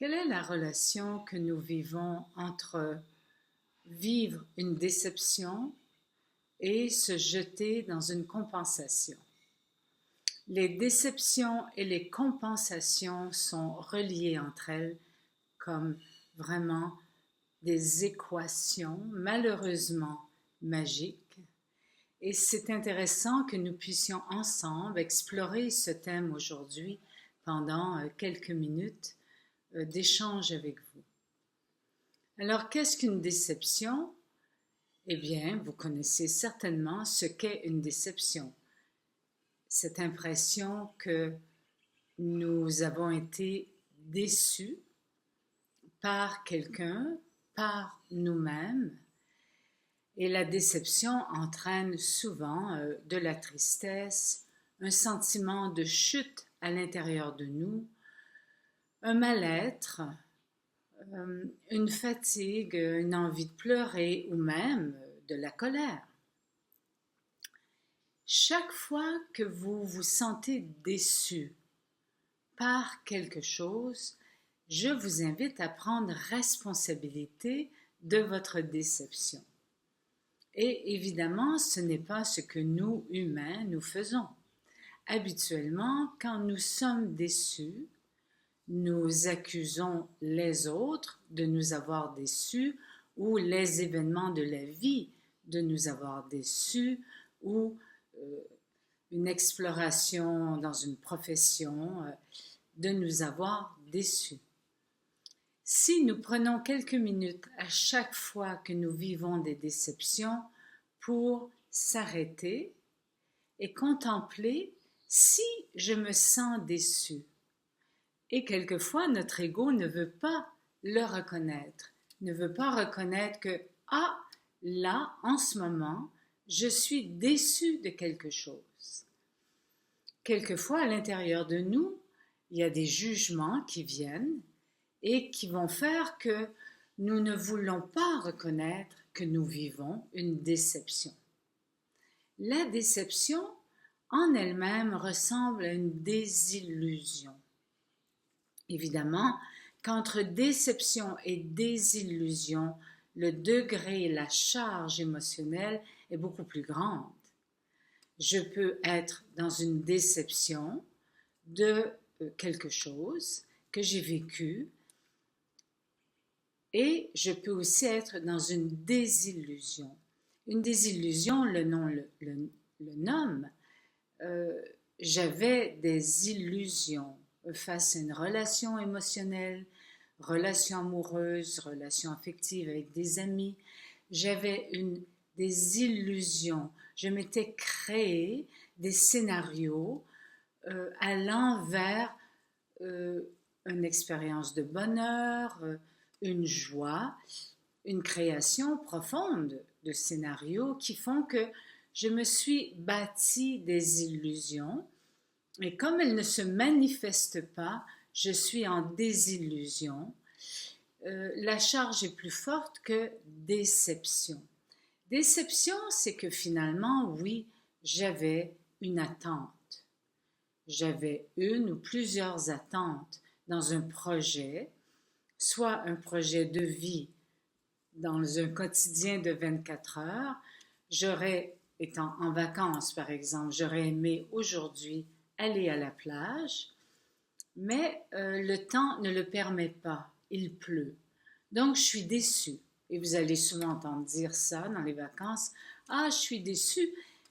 Quelle est la relation que nous vivons entre vivre une déception et se jeter dans une compensation? Les déceptions et les compensations sont reliées entre elles comme vraiment des équations malheureusement magiques. Et c'est intéressant que nous puissions ensemble explorer ce thème aujourd'hui pendant quelques minutes d'échange avec vous. Alors, qu'est-ce qu'une déception? Eh bien, vous connaissez certainement ce qu'est une déception. Cette impression que nous avons été déçus par quelqu'un, par nous-mêmes. Et la déception entraîne souvent de la tristesse, un sentiment de chute à l'intérieur de nous, un mal-être, une fatigue, une envie de pleurer ou même de la colère. Chaque fois que vous vous sentez déçu par quelque chose, je vous invite à prendre responsabilité de votre déception. Et évidemment, ce n'est pas ce que nous, humains, nous faisons. Habituellement, quand nous sommes déçus, nous accusons les autres de nous avoir déçus ou les événements de la vie de nous avoir déçus ou une exploration dans une profession de nous avoir déçus. Si nous prenons quelques minutes à chaque fois que nous vivons des déceptions pour s'arrêter et contempler si je me sens déçu. Et quelquefois, notre ego ne veut pas le reconnaître, ne veut pas reconnaître que, là, en ce moment, je suis déçu de quelque chose. Quelquefois, à l'intérieur de nous, il y a des jugements qui viennent et qui vont faire que nous ne voulons pas reconnaître que nous vivons une déception. La déception, en elle-même, ressemble à une désillusion. Évidemment qu'entre déception et désillusion, le degré et la charge émotionnelle est beaucoup plus grande. Je peux être dans une déception de quelque chose que j'ai vécu et je peux aussi être dans une désillusion. Une désillusion, le nom le nomme, j'avais des illusions face à une relation émotionnelle, relation amoureuse, relation affective avec des amis. J'avais des illusions. Je m'étais créé des scénarios allant vers une expérience de bonheur, une joie, une création profonde de scénarios qui font que je me suis bâti des illusions. Et comme elles ne se manifestent pas, je suis en désillusion. La charge est plus forte que déception. Déception, c'est que finalement, oui, j'avais une attente. J'avais une ou plusieurs attentes dans un projet, soit un projet de vie dans un quotidien de 24 heures. Étant en vacances par exemple, j'aurais aimé aujourd'hui aller à la plage, mais le temps ne le permet pas, il pleut. Donc, je suis déçue. Et vous allez souvent entendre dire ça dans les vacances. Je suis déçue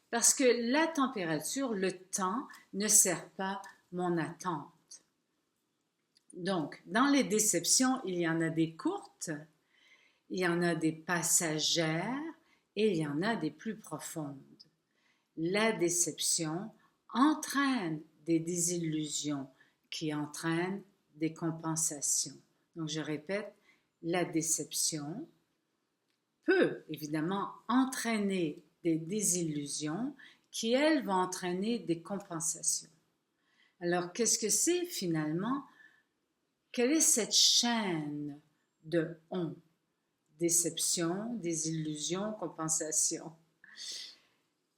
parce que la température, le temps ne sert pas mon attente. Donc, dans les déceptions, il y en a des courtes, il y en a des passagères et il y en a des plus profondes. La déception entraîne des désillusions qui entraînent des compensations. Donc, je répète, la déception peut évidemment entraîner des désillusions qui, elles, vont entraîner des compensations. Alors, qu'est-ce que c'est finalement? Quelle est cette chaîne de on? Déception, désillusion, compensation.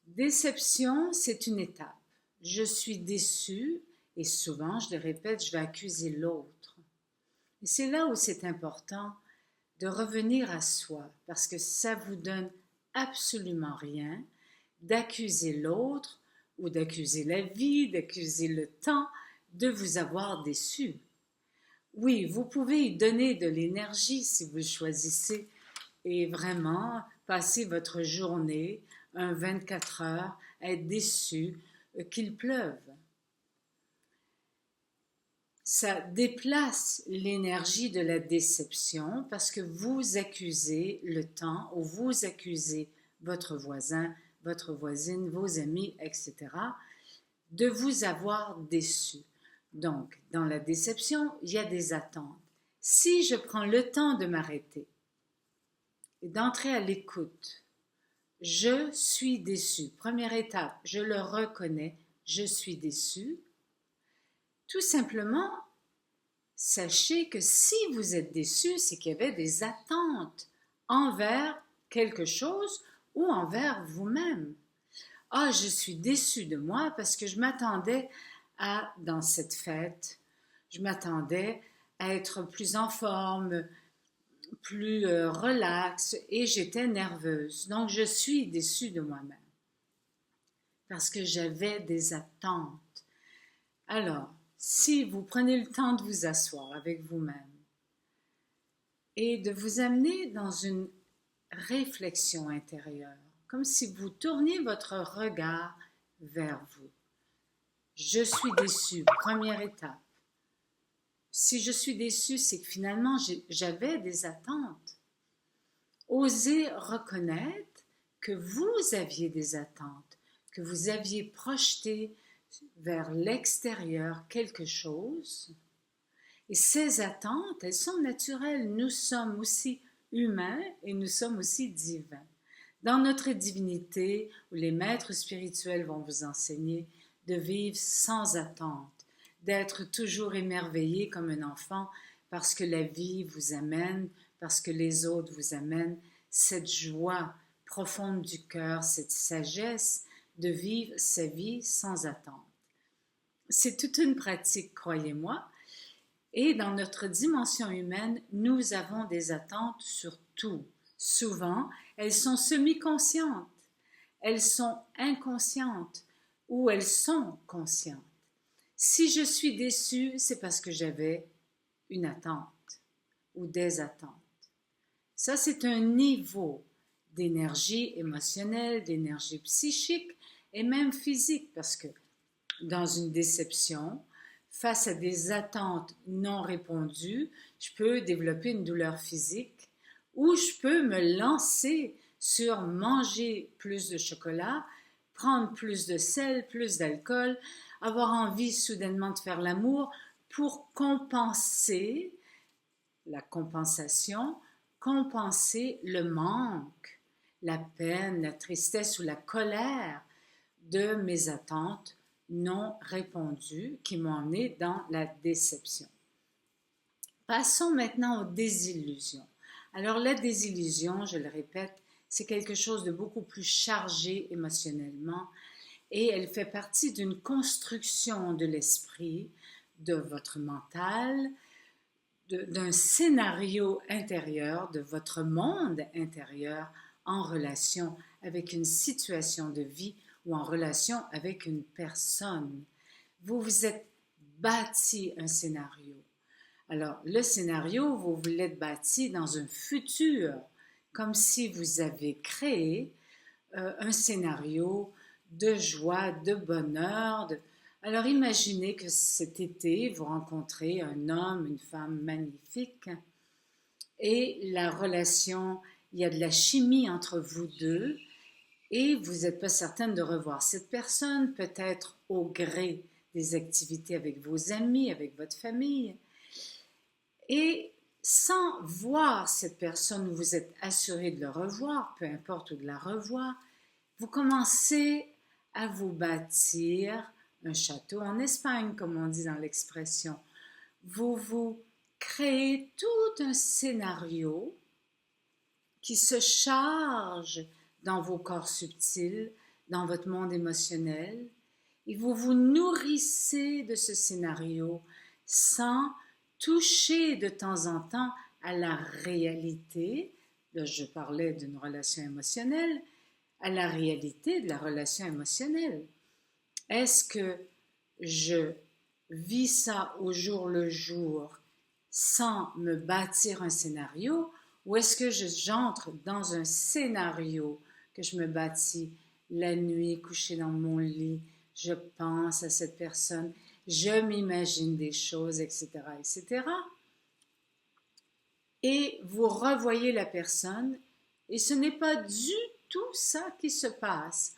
Déception, c'est une étape. Je suis déçue et souvent, je le répète, je vais accuser l'autre. Et c'est là où c'est important de revenir à soi, parce que ça vous donne absolument rien d'accuser l'autre ou d'accuser la vie, d'accuser le temps de vous avoir déçu. Oui, vous pouvez y donner de l'énergie si vous choisissez et vraiment passer votre journée, un 24 heures, à être déçu qu'il pleuve. Ça déplace l'énergie de la déception parce que vous accusez le temps ou vous accusez votre voisin, votre voisine, vos amis, etc., de vous avoir déçu. Donc, dans la déception, il y a des attentes. Si je prends le temps de m'arrêter et d'entrer à l'écoute, je suis déçu. Première étape, je le reconnais, je suis déçu. Tout simplement, sachez que si vous êtes déçu, c'est qu'il y avait des attentes envers quelque chose ou envers vous-même. Ah, je suis déçu de moi parce que je m'attendais à, dans cette fête, je m'attendais à être plus en forme, plus relax et j'étais nerveuse. Donc, je suis déçue de moi-même parce que j'avais des attentes. Alors, si vous prenez le temps de vous asseoir avec vous-même et de vous amener dans une réflexion intérieure, comme si vous tourniez votre regard vers vous. Je suis déçu, première étape. Si je suis déçu, c'est que finalement j'avais des attentes. Osez reconnaître que vous aviez des attentes, que vous aviez projeté vers l'extérieur quelque chose. Et ces attentes, elles sont naturelles. Nous sommes aussi humains et nous sommes aussi divins. Dans notre divinité, où les maîtres spirituels vont vous enseigner de vivre sans attente, d'être toujours émerveillé comme un enfant parce que la vie vous amène, parce que les autres vous amènent, cette joie profonde du cœur, cette sagesse de vivre sa vie sans attente. C'est toute une pratique, croyez-moi, et dans notre dimension humaine, nous avons des attentes sur tout. Souvent, elles sont semi-conscientes, elles sont inconscientes ou elles sont conscientes. Si je suis déçue, c'est parce que j'avais une attente ou des attentes. Ça, c'est un niveau d'énergie émotionnelle, d'énergie psychique et même physique, parce que dans une déception, face à des attentes non répondues, je peux développer une douleur physique ou je peux me lancer sur manger plus de chocolat, prendre plus de sel, plus d'alcool, avoir envie soudainement de faire l'amour pour compenser la compensation, compenser le manque, la peine, la tristesse ou la colère de mes attentes non répondues qui m'ont amené dans la déception. Passons maintenant aux désillusions. Alors la désillusion, je le répète, c'est quelque chose de beaucoup plus chargé émotionnellement et elle fait partie d'une construction de l'esprit, de votre mental, d'un scénario intérieur, de votre monde intérieur en relation avec une situation de vie ou en relation avec une personne. Vous vous êtes bâti un scénario. Alors, le scénario, vous vous l'êtes bâti dans un futur, comme si vous avez créé un scénario de joie, de bonheur. Alors, imaginez que cet été, vous rencontrez un homme, une femme magnifique et la relation, il y a de la chimie entre vous deux et vous n'êtes pas certaine de revoir cette personne, peut-être au gré des activités avec vos amis, avec votre famille. Et sans voir cette personne, vous êtes assuré de le revoir, peu importe où de la revoir, vous commencez à vous bâtir un château en Espagne, comme on dit dans l'expression. Vous créez tout un scénario qui se charge dans vos corps subtils, dans votre monde émotionnel, et vous vous nourrissez de ce scénario sans toucher de temps en temps à la réalité, là je parlais d'une relation émotionnelle, à la réalité de la relation émotionnelle. Est-ce que je vis ça au jour le jour sans me bâtir un scénario ou est-ce que j'entre dans un scénario que je me bâtis la nuit, couchée dans mon lit, je pense à cette personne, je m'imagine des choses, etc., etc. Et vous revoyez la personne et ce n'est pas du tout ça qui se passe.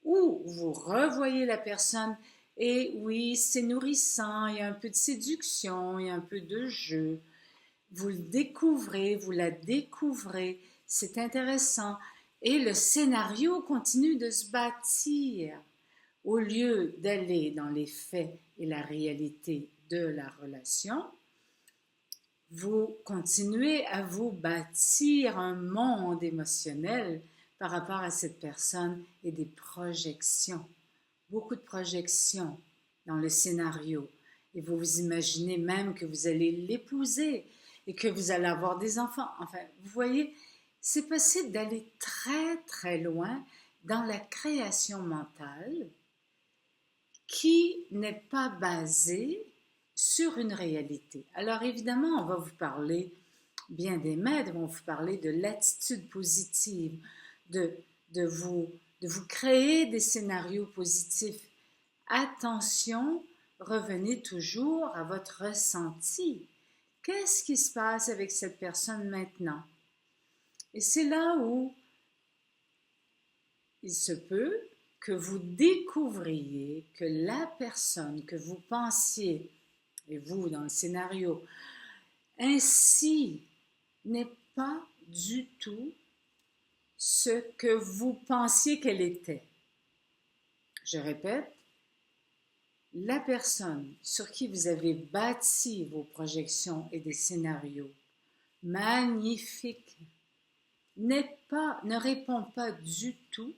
Ou vous revoyez la personne et oui, c'est nourrissant, il y a un peu de séduction, il y a un peu de jeu. Vous le découvrez, vous la découvrez, c'est intéressant. Et le scénario continue de se bâtir. Au lieu d'aller dans les faits et la réalité de la relation, vous continuez à vous bâtir un monde émotionnel par rapport à cette personne et des projections. Beaucoup de projections dans le scénario. Et vous vous imaginez même que vous allez l'épouser et que vous allez avoir des enfants. Enfin, vous voyez, c'est possible d'aller très très loin dans la création mentale qui n'est pas basée sur une réalité. Alors évidemment, on va vous parler, bien des maîtres vont vous parler de l'attitude positive, de, de, vous, de vous créer des scénarios positifs. Attention, revenez toujours à votre ressenti. Qu'est-ce qui se passe avec cette personne maintenant? Et c'est là où il se peut que vous découvriez que la personne que vous pensiez, et vous dans le scénario, ainsi n'est pas du tout ce que vous pensiez qu'elle était. Je répète, la personne sur qui vous avez bâti vos projections et des scénarios magnifiques ne répond pas du tout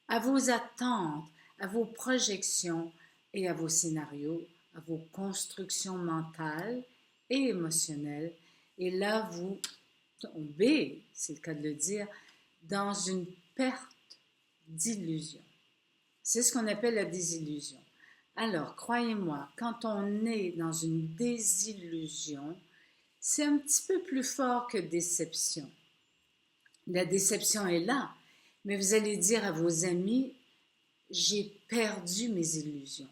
à vos attentes, à vos projections et à vos scénarios, à vos constructions mentales et émotionnelles. Et là, vous tombez, c'est le cas de le dire, dans une perte d'illusion. C'est ce qu'on appelle la désillusion. Alors, croyez-moi, quand on est dans une désillusion, c'est un petit peu plus fort que déception. La déception est là, mais vous allez dire à vos amis, j'ai perdu mes illusions.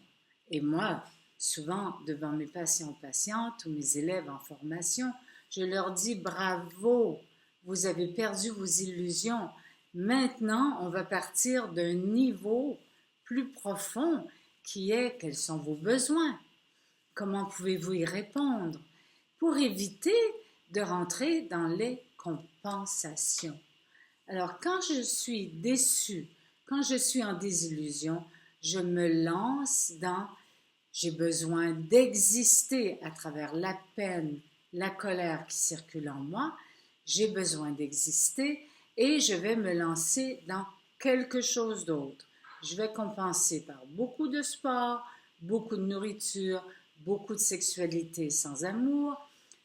Et moi, souvent, devant mes patientes ou mes élèves en formation, je leur dis bravo, vous avez perdu vos illusions. Maintenant, on va partir d'un niveau plus profond qui est quels sont vos besoins? Comment pouvez-vous y répondre? Pour éviter de rentrer dans les compensations. Alors, quand je suis déçue, quand je suis en désillusion, je me lance dans j'ai besoin d'exister à travers la peine, la colère qui circule en moi, j'ai besoin d'exister et je vais me lancer dans quelque chose d'autre. Je vais compenser par beaucoup de sport, beaucoup de nourriture, beaucoup de sexualité sans amour.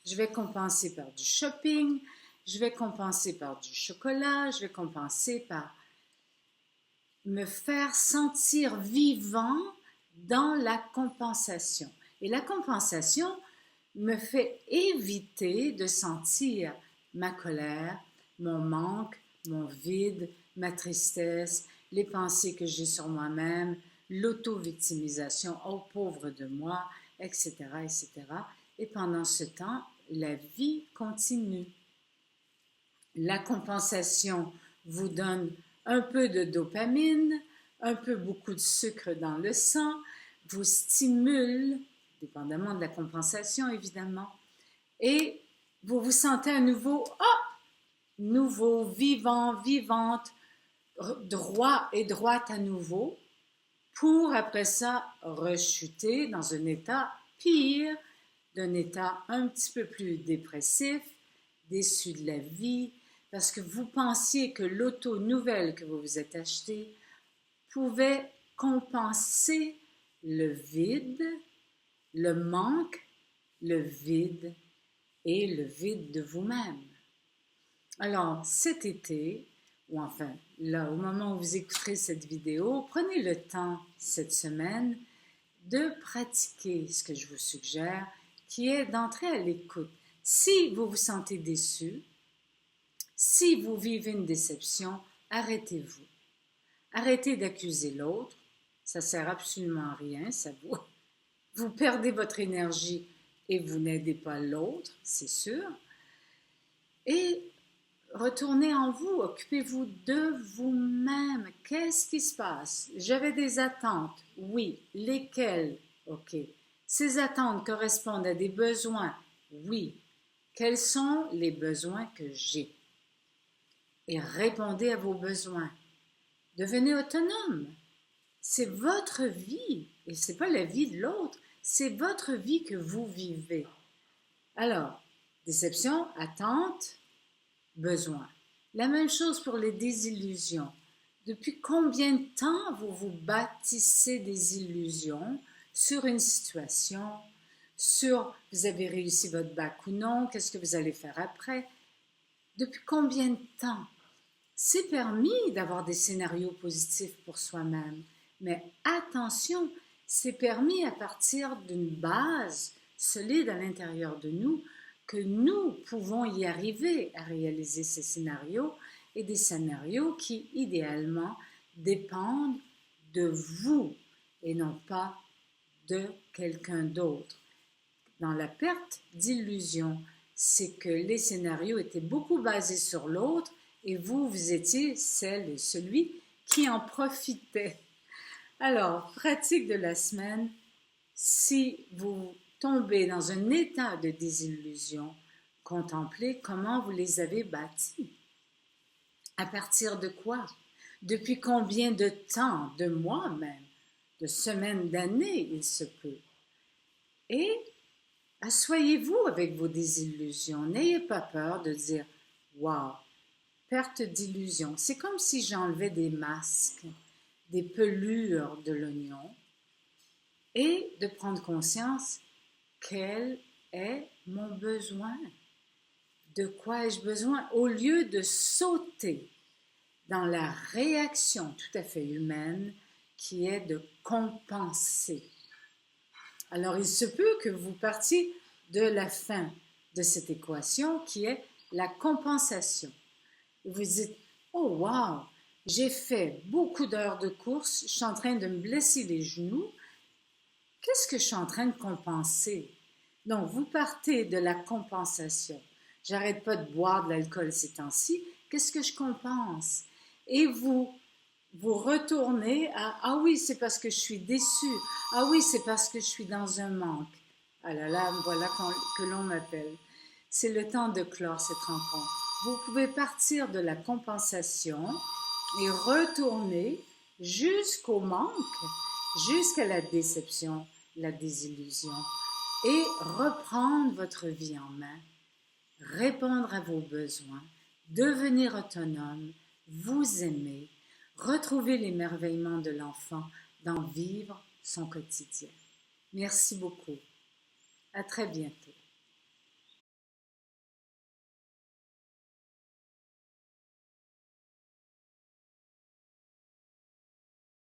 Je vais compenser par du shopping, je vais compenser par du chocolat, je vais compenser par me faire sentir vivant dans la compensation. Et la compensation me fait éviter de sentir ma colère, mon manque, mon vide, ma tristesse, les pensées que j'ai sur moi-même, l'auto-victimisation, oh pauvre de moi, etc., etc. Et pendant ce temps, la vie continue. La compensation vous donne un peu de dopamine, un peu beaucoup de sucre dans le sang, vous stimule, dépendamment de la compensation évidemment, et vous vous sentez à nouveau, nouveau, vivant, vivante, droit et droite à nouveau, pour après ça rechuter dans un état pire, d'un état un petit peu plus dépressif, déçu de la vie, parce que vous pensiez que l'auto nouvelle que vous vous êtes achetée pouvait compenser le vide, le manque le vide et le vide de vous-même. Alors, cet été, ou enfin, là, au moment où vous écouterez cette vidéo, prenez le temps cette semaine de pratiquer ce que je vous suggère, qui est d'entrer à l'écoute. Si vous vous sentez déçu, si vous vivez une déception, arrêtez-vous. Arrêtez d'accuser l'autre, ça sert absolument à rien, vous perdez votre énergie et vous n'aidez pas l'autre, c'est sûr. Et retournez en vous, occupez-vous de vous-même. Qu'est-ce qui se passe? J'avais des attentes, oui. Lesquelles? OK. Ces attentes correspondent à des besoins, oui. Quels sont les besoins que j'ai? Et répondez à vos besoins. Devenez autonome. C'est votre vie et ce n'est pas la vie de l'autre. C'est votre vie que vous vivez. Alors, déception, attente, besoin. La même chose pour les désillusions. Depuis combien de temps vous bâtissez des illusions sur une situation, sur vous avez réussi votre bac ou non, qu'est-ce que vous allez faire après? Depuis combien de temps? C'est permis d'avoir des scénarios positifs pour soi-même, mais attention, c'est permis à partir d'une base solide à l'intérieur de nous que nous pouvons y arriver à réaliser ces scénarios et des scénarios qui, idéalement, dépendent de vous et non pas de quelqu'un d'autre. Dans la perte d'illusion, c'est que les scénarios étaient beaucoup basés sur l'autre et vous étiez celle et celui qui en profitait. Alors, pratique de la semaine, si vous tombez dans un état de désillusion, contemplez comment vous les avez bâtis. À partir de quoi? Depuis combien de temps, de mois même, de semaines, d'années il se peut? Et asseyez-vous avec vos désillusions. N'ayez pas peur de dire « Wow, perte d'illusion ». C'est comme si j'enlevais des masques, des pelures de l'oignon et de prendre conscience quel est mon besoin, de quoi ai-je besoin, au lieu de sauter dans la réaction tout à fait humaine qui est de compenser. Alors, il se peut que vous partiez de la fin de cette équation qui est la compensation. Vous dites, oh wow, j'ai fait beaucoup d'heures de course, je suis en train de me blesser les genoux. Qu'est-ce que je suis en train de compenser? Donc, vous partez de la compensation. J'arrête pas de boire de l'alcool ces temps-ci. Qu'est-ce que je compense? Et vous retournez à « Ah oui, c'est parce que je suis déçue. Ah oui, c'est parce que je suis dans un manque. » Ah là là, voilà que l'on m'appelle. C'est le temps de clore cette rencontre. Vous pouvez partir de la compensation et retourner jusqu'au manque, jusqu'à la déception, la désillusion, et reprendre votre vie en main, répondre à vos besoins, devenir autonome, vous aimer, retrouver l'émerveillement de l'enfant dans vivre son quotidien. Merci beaucoup. À très bientôt.